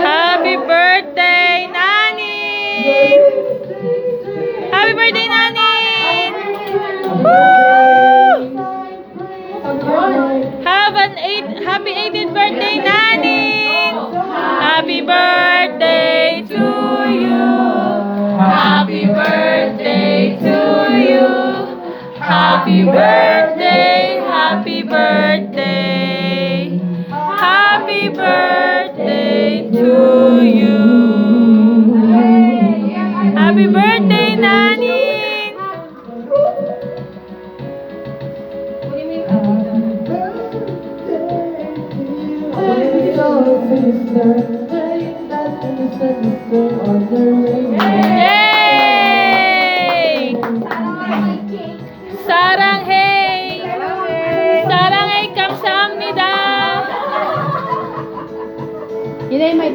Happy birthday, Nanin! Happy birthday, Nanin! Woo! Happy 18th birthday, Nanin! Happy birthday to you! Happy birthday to you! Happy birthday, happy birthday! Happy birthday to you! Happy birthday, Nanin! Yay! 사랑해! 사랑해! 감사합니다! Yun ay may